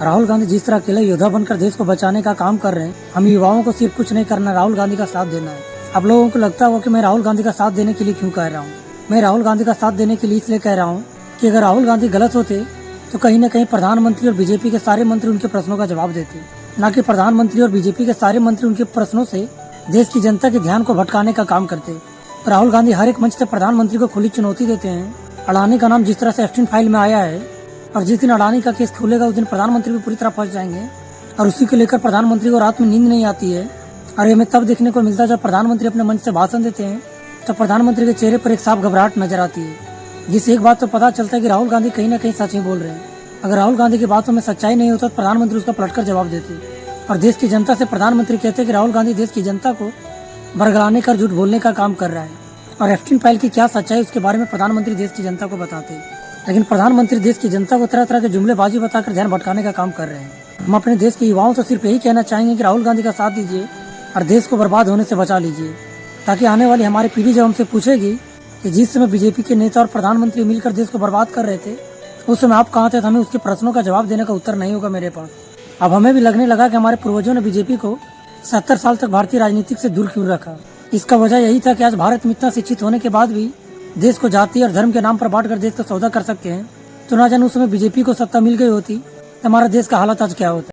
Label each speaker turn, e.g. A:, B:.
A: राहुल गांधी जिस तरह अकेले योद्धा बनकर देश को बचाने का काम कर रहे हैं, हम युवाओं को सिर्फ कुछ नहीं करना, राहुल गांधी का साथ देना है। आप लोगों को लगता होगा कि मैं राहुल गांधी का साथ देने के लिए क्यों कह रहा हूँ। मैं राहुल गांधी का साथ देने के लिए इसलिए कह रहा हूँ कि अगर राहुल गांधी गलत होते तो कहीं न कहीं प्रधानमंत्री और बीजेपी के सारे मंत्री उनके प्रश्नों का जवाब देते, न कि प्रधानमंत्री और बीजेपी के सारे मंत्री उनके प्रश्नों से देश की जनता के ध्यान को भटकाने का काम करते। राहुल गांधी हर एक मंच से प्रधानमंत्री को खुली चुनौती देते हैं। अडानी का नाम जिस तरह से एफस्टीन फाइल में आया है और जिस दिन अडानी का केस खुलेगा उस दिन प्रधानमंत्री भी पूरी तरह फंस जाएंगे और उसी को लेकर प्रधानमंत्री को रात में नींद नहीं आती है। और ये हमें तब देखने को मिलता है जब प्रधानमंत्री अपने मंच से भाषण देते हैं तो प्रधानमंत्री के चेहरे पर एक साफ घबराहट नजर आती है, जिससे एक बात तो पता चलता है कि राहुल गांधी कहीं न कहीं सच ही बोल रहे हैं। अगर राहुल गांधी की बातों में सच्चाई नहीं होता तो प्रधानमंत्री उसका पलटकर जवाब देते और देश की जनता से प्रधानमंत्री कहते कि राहुल गांधी देश की जनता को बरगलाने का, झूठ बोलने का काम कर रहा है। और एफस्टीन फाइल की क्या सच्चाई उसके बारे में प्रधानमंत्री देश की जनता को बताते हैं, लेकिन प्रधानमंत्री देश की जनता को तरह तरह के जुमलेबाजी बताकर ध्यान भटकाने का काम कर रहे हैं। हम अपने देश के युवाओं से सिर्फ यही कहना चाहेंगे कि राहुल गांधी का साथ दीजिए और देश को बर्बाद होने से बचा लीजिए, ताकि आने वाली हमारी पीढ़ी जब हमसे पूछेगी कि जिस समय बीजेपी के नेता और प्रधानमंत्री मिलकर देश को बर्बाद कर रहे थे उस समय आप कहाँ थे, तो हमें उसके प्रश्नों का जवाब देने का उत्तर नहीं होगा मेरे पास। अब हमें भी लगने लगा कि हमारे पूर्वजों ने बीजेपी को 70 साल तक भारतीय राजनीति से दूर क्यों रखा। इसका वजह यही था कि आज भारत में इतना शिक्षित होने के बाद भी देश को जाति और धर्म के नाम पर बांटकर देश का सौदा कर सकते हैं। तो ना जाने उस समय बीजेपी को सत्ता मिल गई होती तो हमारा देश का हालत आज क्या होता।